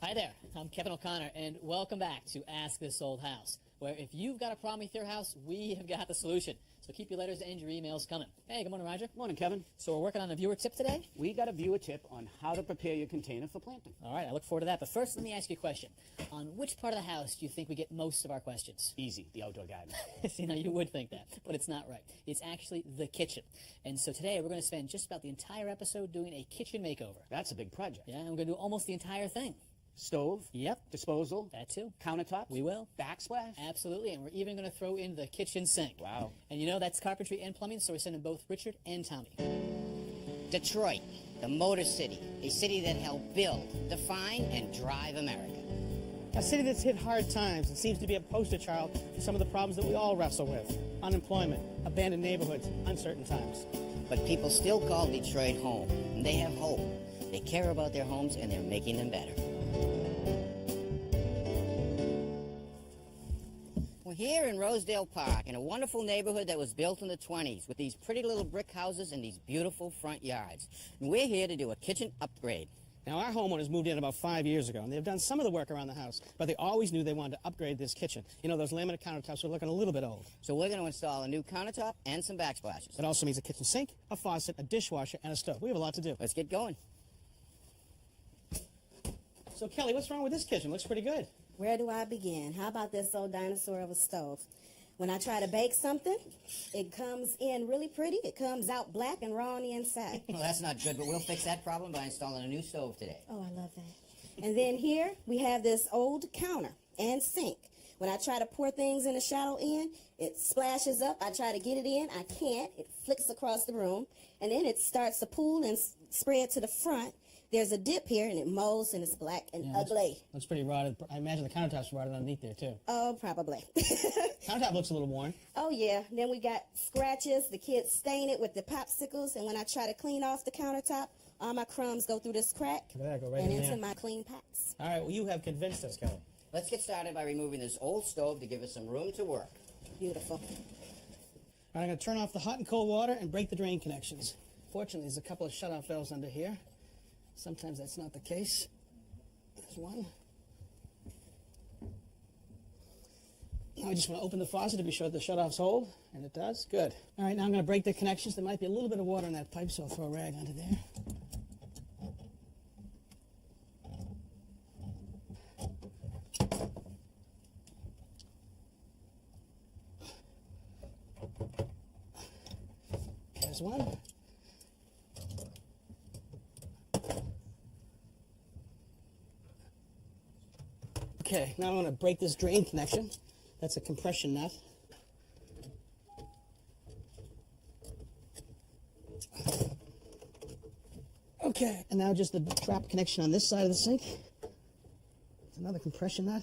Hi there, I'm Kevin O'Connor, and welcome back to Ask This Old House, where if you've got a problem with your house, we have got the solution. So keep your letters and your emails coming. Hey, good morning, Roger. Morning, Kevin. So we're working on a viewer tip today? We got a viewer tip on how to prepare your container for planting. All right, I look forward to that. But first, let me ask you a question. On which part of the house do you think we get most of our questions? Easy, the outdoor garden. See, now you would think that, but it's not right. It's actually the kitchen. And so today we're going to spend just about the entire episode doing a kitchen makeover. That's a big project. Yeah, and we're going to do almost the entire thing. Stove. Yep. Disposal. That too. Countertops. We will. Backsplash. Absolutely, and we're even going to throw in the kitchen sink. Wow. And you know that's carpentry and plumbing, so we're sending both Richard and Tommy. Detroit, the Motor City, a city that helped build, define, and drive America. A city that's hit hard times and seems to be a poster child for some of the problems that we all wrestle with. Unemployment, abandoned neighborhoods, uncertain times. But people still call Detroit home, and they have hope. They care about their homes, and they're making them better. We're here in Rosedale Park, in a wonderful neighborhood that was built in the 20s, with these pretty little brick houses and these beautiful front yards. And we're here to do a kitchen upgrade. Now, our homeowners moved in about 5 years ago, and they've done some of the work around the house, but they always knew they wanted to upgrade this kitchen. You know, those laminate countertops are looking a little bit old. So we're going to install a new countertop and some backsplashes. It also means a kitchen sink, a faucet, a dishwasher, and a stove. We have a lot to do. Let's get going. So, Kelly, what's wrong with this kitchen? Looks pretty good. Where do I begin? How about this old dinosaur of a stove? When I try to bake something, it comes in really pretty. It comes out black and raw on the inside. Well, that's not good, but we'll fix that problem by installing a new stove today. Oh, I love that. And then here we have this old counter and sink. When I try to pour things in a shallow end, it splashes up. I try to get it in. I can't. It flicks across the room. And then it starts to pool and spread to the front. There's a dip here, and it molds, and it's black and ugly. Looks pretty rotted. I imagine the countertop's rotted underneath there, too. Oh, probably. Countertop looks a little worn. Oh, yeah. Then we got scratches. The kids stain it with the popsicles, and when I try to clean off the countertop, all my crumbs go through this crack Go right and in into there. my clean pots. All right, well, you have convinced us, Kelly. Let's get started by removing this old stove to give us some room to work. Beautiful. All right, I'm going to turn off the hot and cold water and break the drain connections. Fortunately, there's a couple of shut-off valves under here. Sometimes that's not the case. There's one. Now I just want to open the faucet to be sure the shut-offs hold, and it does. Good. All right, now I'm going to break the connections. There might be a little bit of water in that pipe, so I'll throw a rag onto there. There's one. Okay, now I'm going to break this drain connection. That's a compression nut. Okay, and now just the trap connection on this side of the sink. It's another compression nut.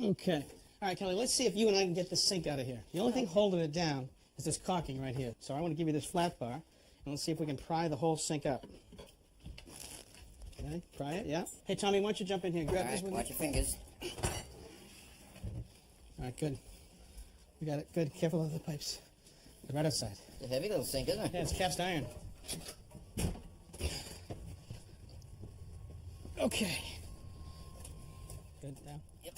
Okay. All right, Kelly, let's see if you and I can get this sink out of here. The only thing holding it down is this caulking right here. So I want to give you this flat bar, and let's see if we can pry the whole sink up. Okay, pry it, yeah. Hey, Tommy, why don't you jump in here? Grab All this right, with watch me. your fingers. All right, good. We got it. Good. Careful of the pipes. They're right outside. It's a heavy little sink, isn't it? Yeah, it's cast iron. Okay. Good now. Yep.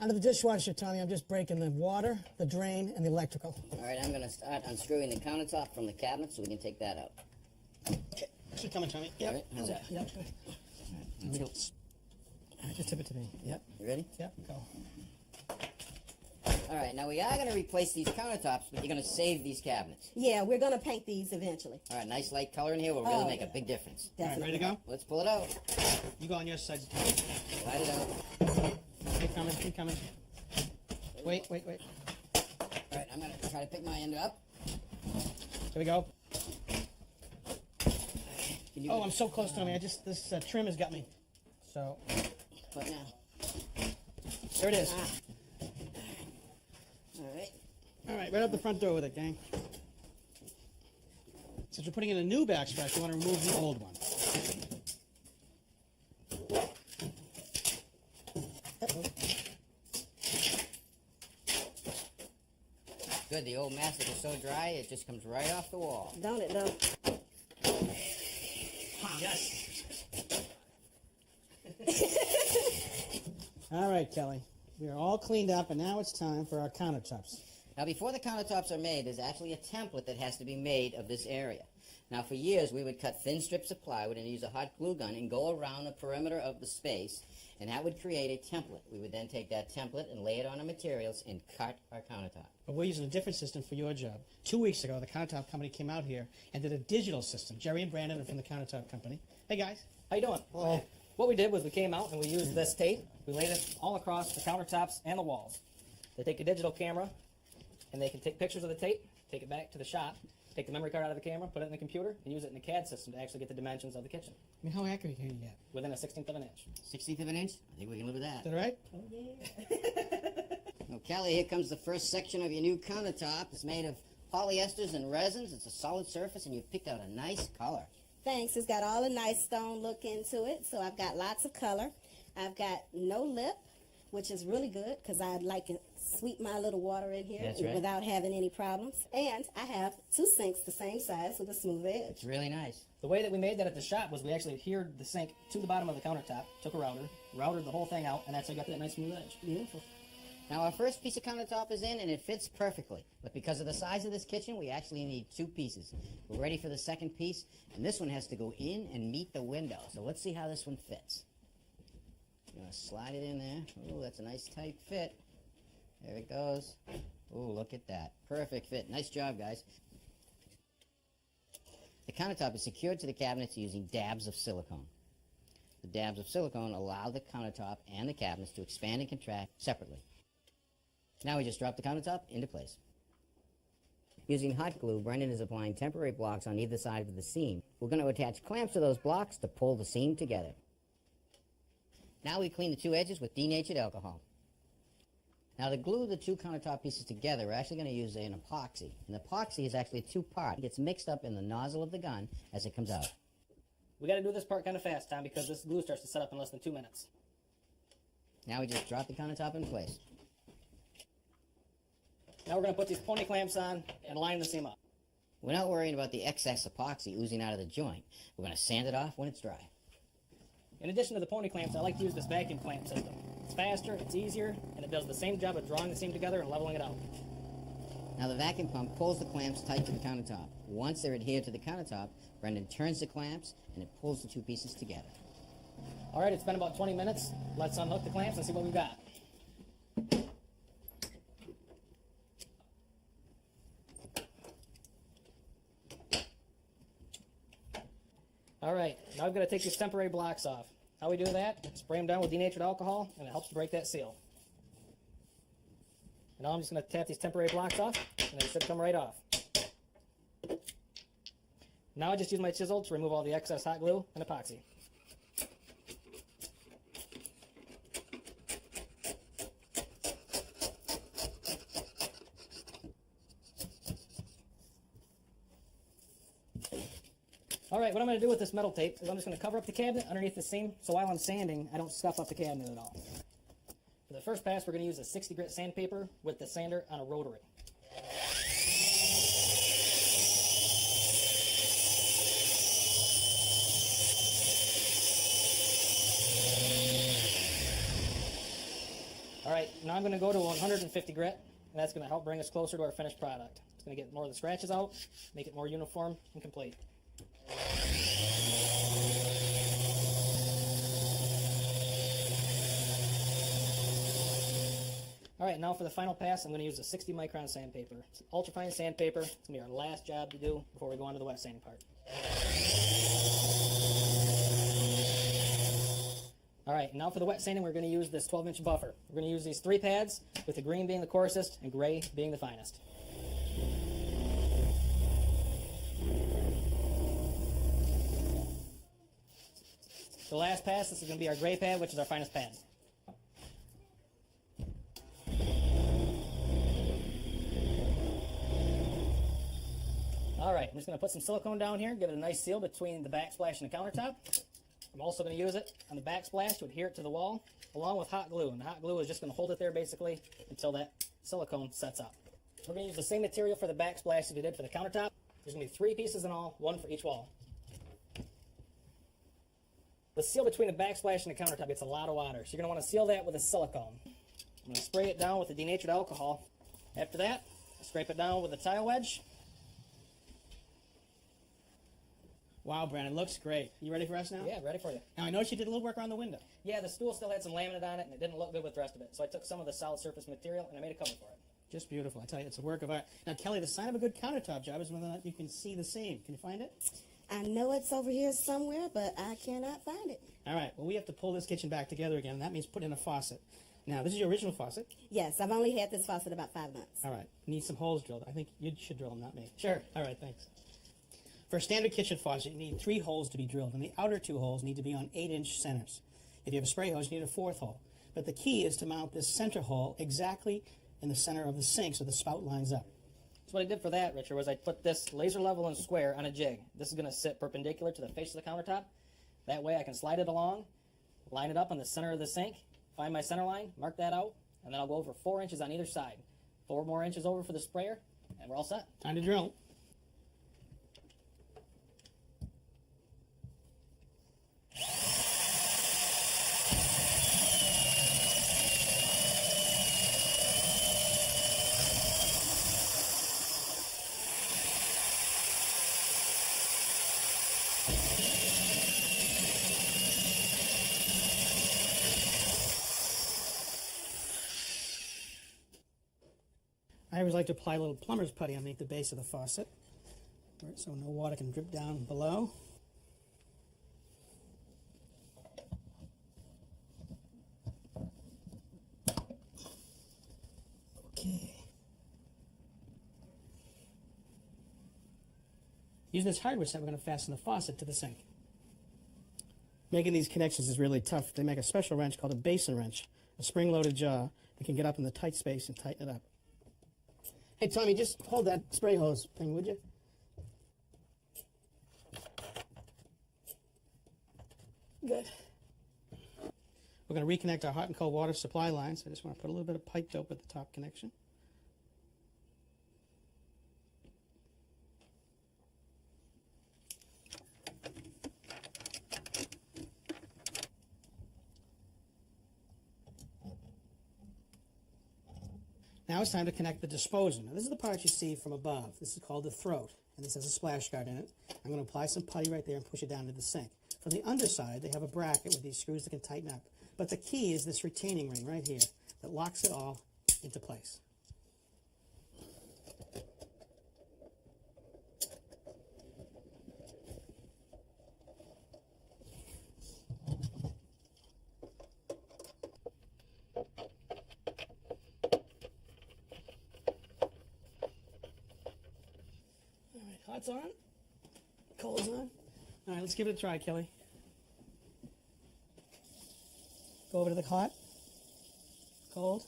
Under the dishwasher, Tommy, I'm just breaking the water, the drain, and the electrical. All right, I'm going to start unscrewing the countertop from the cabinet so we can take that out. Okay. Keep coming, Tommy. Yep. All right, how's that? Yep, good. All right, All right, just tip it to me. Yep. You ready? Yep, go. All right, now we are going to replace these countertops, but you're going to save these cabinets. Yeah, we're going to paint these eventually. All right, nice light color in here will really make a big difference. All right, ready to go? Let's pull it out. You go on your side. Light it out. Keep coming, keep coming. Wait. All right, I'm going to try to pick my end up. Here we go. Can you I'm so close, Tommy. This trim has got me. So, What now? there it is. All right. All right, right up the front door with it, gang. Since we're putting in a new backsplash, you want to remove the old one. Good. good. The old mastic is so dry, it just comes right off the wall. Don't it, though? Yes. All right, Kelly. We are all cleaned up, and now it's time for our countertops. Now, before the countertops are made, there's actually a template that has to be made of this area. Now, for years, we would cut thin strips of plywood and use a hot glue gun and go around the perimeter of the space, and that would create a template. We would then take that template and lay it on our materials and cut our countertop. But we're using a different system for your job. 2 weeks ago, the countertop company came out here and did a digital system. Jerry and Brandon are from the countertop company. Hey, guys. How you doing? Well, what we did was we came out and we used this tape. We laid it all across the countertops and the walls. They take a digital camera, and they can take pictures of the tape, take it back to the shop, take the memory card out of the camera, put it in the computer, and use it in the CAD system to actually get the dimensions of the kitchen I mean, how accurate can you get? within a 16th of an inch. 16th of an inch? I think we can live with that. Is that right? Well, Kelly, here comes the first section of your new countertop. It's made of polyesters and resins. It's a solid surface, and you've picked out a nice color. Thanks. It's got all a nice stone look into it, so I've got lots of color. I've got no lip, which is really good because I'd like to sweep my little water in here That's right. without having any problems. And I have 2 sinks the same size with a smooth edge. It's really nice. The way that we made that at the shop was we actually adhered the sink to the bottom of the countertop, took a routed the whole thing out, and that's how you got that nice smooth edge. Beautiful. Now, our first piece of countertop is in, and it fits perfectly. But because of the size of this kitchen, we actually need 2 pieces. We're ready for the second piece, and this one has to go in and meet the window. So let's see how this one fits. You're going to slide it in there. Ooh, that's a nice tight fit. There it goes. Ooh, look at that. Perfect fit. Nice job, guys. The countertop is secured to the cabinets using dabs of silicone. The dabs of silicone allow the countertop and the cabinets to expand and contract separately. Now we just drop the countertop into place. Using hot glue, Brendan is applying temporary blocks on either side of the seam. We're going to attach clamps to those blocks to pull the seam together. Now we clean the 2 edges with denatured alcohol. Now to glue the 2 countertop pieces together, we're actually going to use an epoxy. And the epoxy is actually a 2-part. It gets mixed up in the nozzle of the gun as it comes out. We got to do this part kind of fast, Tom, because this glue starts to set up in less than 2 minutes. Now we just drop the countertop in place. Now we're going to put these pony clamps on and line the seam up. We're not worrying about the excess epoxy oozing out of the joint. We're going to sand it off when it's dry. In addition to the pony clamps, I like to use this vacuum clamp system. It's faster, it's easier, and it does the same job of drawing the seam together and leveling it out. Now the vacuum pump pulls the clamps tight to the countertop. Once they're adhered to the countertop, Brendan turns the clamps and it pulls the 2 pieces together. All right, it's been about 20 minutes. Let's unhook the clamps and see what we've got. All right, now I've got to take these temporary blocks off. How we do that? Spray them down with denatured alcohol, and it helps to break that seal. And now I'm just going to tap these temporary blocks off, and they should come right off. Now I just use my chisel to remove all the excess hot glue and epoxy. All right, what I'm going to do with this metal tape is I'm just going to cover up the cabinet underneath the seam, so while I'm sanding, I don't scuff up the cabinet at all. For the first pass, we're going to use a 60 grit sandpaper with the sander on a rotary. All right, now I'm going to go to 150 grit, and that's going to help bring us closer to our finished product. It's going to get more of the scratches out, make it more uniform and complete. All right, now for the final pass, I'm going to use a 60 micron sandpaper. It's ultrafine sandpaper. It's going to be our last job to do before we go on to the wet sanding part. All right, now for the wet sanding, we're going to use this 12-inch buffer. We're going to use these 3 pads, with the green being the coarsest and gray being the finest. The last pass, this is going to be our gray pad, which is our finest pad. All right, I'm just going to put some silicone down here, give it a nice seal between the backsplash and the countertop. I'm also going to use it on the backsplash to adhere it to the wall, along with hot glue. And the hot glue is just going to hold it there basically until that silicone sets up. We're going to use the same material for the backsplash as we did for the countertop. There's going to be 3 pieces in all, 1 for each wall. The seal between the backsplash and the countertop gets a lot of water, so you're going to want to seal that with a silicone. I'm going to spray it down with the denatured alcohol. After that, scrape it down with a tile wedge. Wow, Brandon, looks great. You ready for us now? Yeah, ready for you. Now, I noticed you did a little work around the window. Yeah, the stool still had some laminate on it, and it didn't look good with the rest of it. So I took some of the solid surface material, and I made a cover for it. Just beautiful. I tell you, it's a work of art. Now, Kelly, the sign of a good countertop job is whether or not you can see the same. Can you find it? I know it's over here somewhere, but I cannot find it. All right. Well, we have to pull this kitchen back together again, and that means put in a faucet. Now, this is your original faucet. Yes, I've only had this faucet about 5 months. All right. Need some holes drilled. I think you should drill them, not me. Sure. All right, thanks. For a standard kitchen faucet, you need 3 holes to be drilled, and the outer 2 holes need to be on 8-inch centers. If you have a spray hose, you need a 4th hole. But the key is to mount this center hole exactly in the center of the sink so the spout lines up. So what I did for that, Richard, was I put this laser level and square on a jig. This is going to sit perpendicular to the face of the countertop. That way I can slide it along, line it up on the center of the sink, find my center line, mark that out, and then I'll go over 4 inches on either side. 4 more inches over for the sprayer, and we're all set. Time to drill. I always like to apply a little plumber's putty underneath the base of the faucet, so no water can drip down below. Okay. Using this hardware set, we're going to fasten the faucet to the sink. Making these connections is really tough. They make a special wrench called a basin wrench, a spring-loaded jaw that can get up in the tight space and tighten it up. Hey, Tommy, just hold that spray hose thing, would you? Good. We're going to reconnect our hot and cold water supply line, so I just want to put a little bit of pipe dope at the top connection. Now it's time to connect the disposer. Now this is the part you see from above. This is called the throat, and this has a splash guard in it. I'm going to apply some putty right there and push it down into the sink. From the underside, they have a bracket with these screws that can tighten up. But the key is this retaining ring right here that locks it all into place. Hot's on. Cold's on. All right, let's give it a try, Kelly. Go over to the hot. Cold.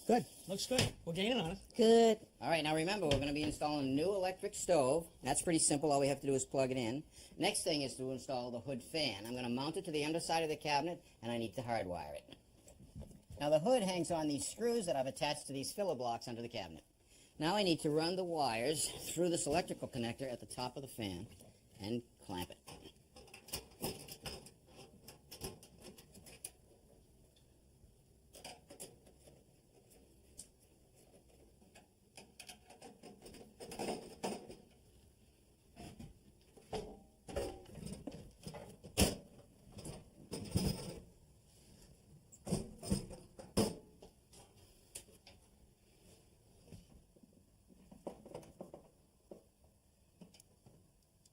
Good. Looks good. We're gaining on it. Good. All right, now remember, we're going to be installing a new electric stove. That's pretty simple. All we have to do is plug it in. Next thing is to install the hood fan. I'm going to mount it to the underside of the cabinet, and I need to hardwire it. Now, the hood hangs on these screws that I've attached to these filler blocks under the cabinet. Now I need to run the wires through this electrical connector at the top of the fan and clamp it.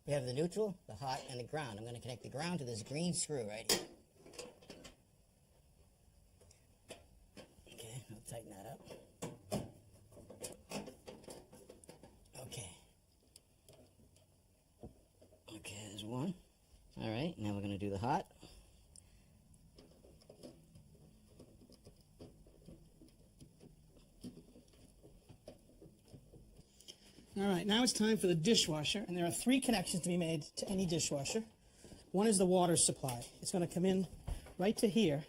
We have the neutral, the hot, and the ground. I'm going to connect the ground to this green screw right here. Okay, I'll tighten that up. Okay. Okay, there's one. All right, now we're going to do the hot. All right, now it's time for the dishwasher, and there are 3 connections to be made to any dishwasher. One is the water supply. It's going to come in right to here,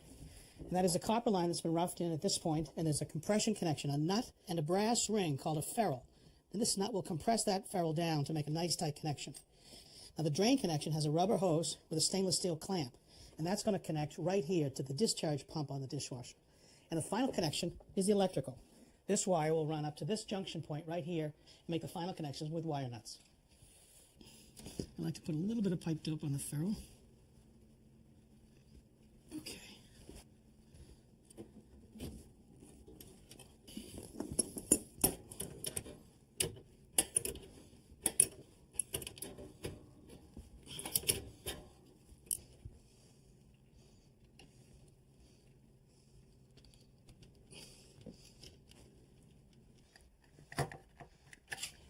And that is a copper line that's been roughed in at this point, and there's a compression connection, a nut and a brass ring called a ferrule. And this nut will compress that ferrule down to make a nice tight connection. Now the drain connection has a rubber hose with a stainless steel clamp, and that's going to connect right here to the discharge pump on the dishwasher. And the final connection is the electrical. This wire will run up to this junction point right here and make the final connections with wire nuts. I like to put a little bit of pipe dope on the ferrule. Okay.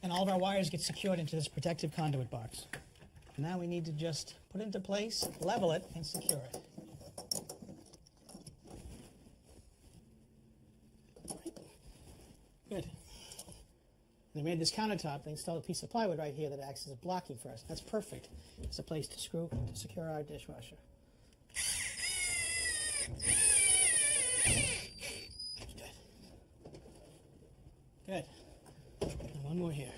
And all of our wires get secured into this protective conduit box. Now we need to just put it into place, level it, and secure it. Good. They made this countertop. They installed a piece of plywood right here that acts as a blocking for us. That's perfect. It's a place to screw to secure our dishwasher. Good. And one more here.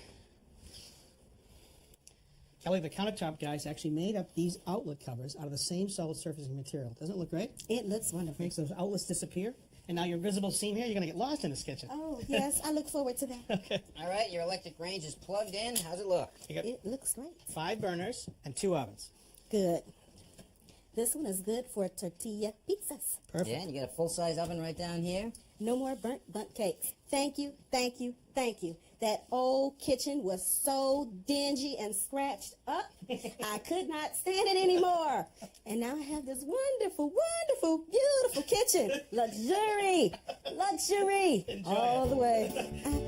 Kelly, the countertop guys actually made up these outlet covers out of the same solid surfacing material. Doesn't it look great? It looks wonderful. Makes those outlets disappear. And now your visible seam here, you're going to get lost in this kitchen. Oh, yes, I look forward to that. Okay. All right, your electric range is plugged in. How's it look? You got It looks great. 5 burners and 2 ovens. Good. This one is good for tortilla pizzas. Perfect. Yeah, and you got a full-size oven right down here. No more burnt bunt cakes. Thank you, thank you, thank you. That old kitchen was so dingy and scratched up, I could not stand it anymore. And now I have this wonderful, wonderful, beautiful kitchen. Luxury, luxury, all the way.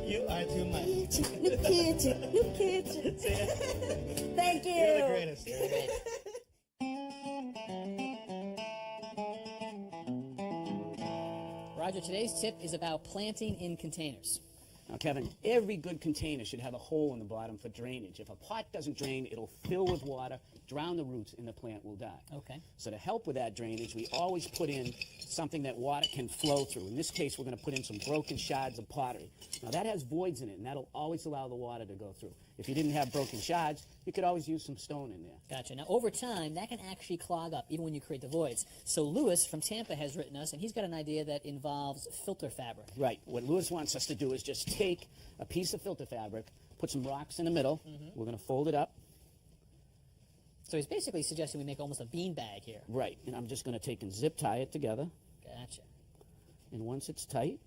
You are too much. New kitchen, new kitchen. Thank you. You're the greatest. Roger, today's tip is about planting in containers. Now, Kevin, every good container should have a hole in the bottom for drainage. If a pot doesn't drain, it'll fill with water, drown the roots, and the plant will die. Okay. So to help with that drainage, we always put in something that water can flow through. In this case, we're going to put in some broken shards of pottery. Now, that has voids in it, and that'll always allow the water to go through. If you didn't have broken shards, you could always use some stone in there. Gotcha. Now, over time, that can actually clog up, even when you create the voids. So Lewis from Tampa has written us, and he's got an idea that involves filter fabric. Right. What Lewis wants us to do is just take a piece of filter fabric, put some rocks in the middle. We're going to fold it up. So he's basically suggesting we make almost a bean bag here. Right. And I'm just going to take and zip tie it together. Gotcha. And once it's tight,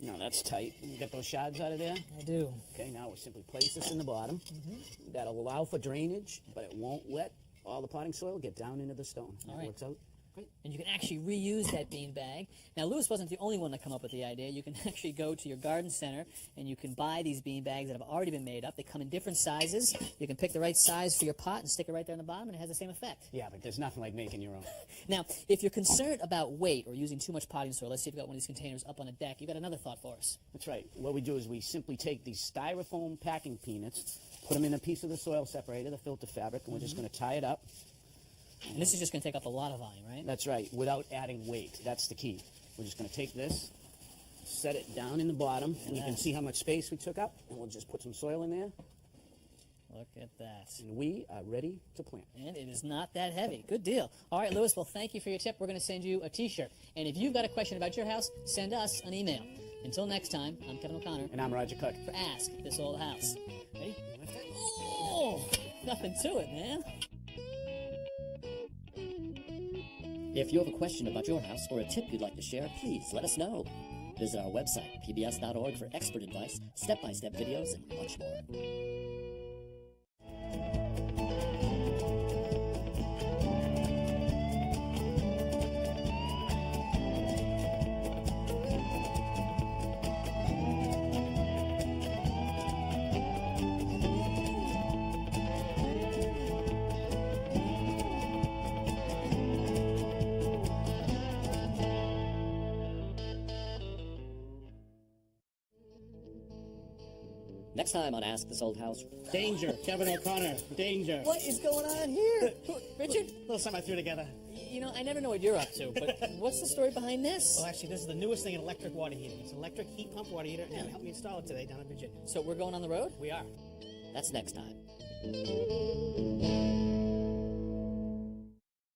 now that's tight. You get those shards out of there? I do. Okay, now we'll simply place this in the bottom. That'll allow for drainage, but it won't let all the potting soil get down into the stone. All That right. works out great. And you can actually reuse that bean bag. Now, Lewis wasn't the only one to come up with the idea. You can actually go to your garden center and you can buy these bean bags that have already been made up. They come in different sizes. You can pick the right size for your pot and stick it right there on the bottom, and it has the same effect. Yeah, but there's nothing like making your own. Now, if you're concerned about weight or using too much potting soil, let's say you've got one of these containers up on a deck, you've got another thought for us. That's right. What we do is we simply take these styrofoam packing peanuts, put them in a piece of the soil separator, the filter fabric, and we're just going to tie it up. And this is just going to take up a lot of volume, right? That's right, without adding weight. That's the key. We're just going to take this, set it down in the bottom, and you can see how much space we took up, and we'll just put some soil in there, Look at that. and we are ready to plant. And it is not that heavy. Good deal. All right, Lewis, well, thank you for your tip. We're going to send you a T-shirt. And if you've got a question about your house, send us an email. Until next time, I'm Kevin O'Connor And I'm Roger Cook. for Ask This Old House. Ready? Oh, nothing to it, man. If you have a question about your house or a tip you'd like to share, please let us know. Visit our website, pbs.org, for expert advice, step-by-step videos, and much more. Next time on Ask This Old House. Danger. Kevin O'Connor. Danger. What is going on here? Richard? A little something I threw together. You know, I never know what you're up to, but what's the story behind this? Well, actually, this is the newest thing in electric water heating. It's an electric heat pump water heater, and helped me install it today down in Virginia. So we're going on the road? We are. That's next time.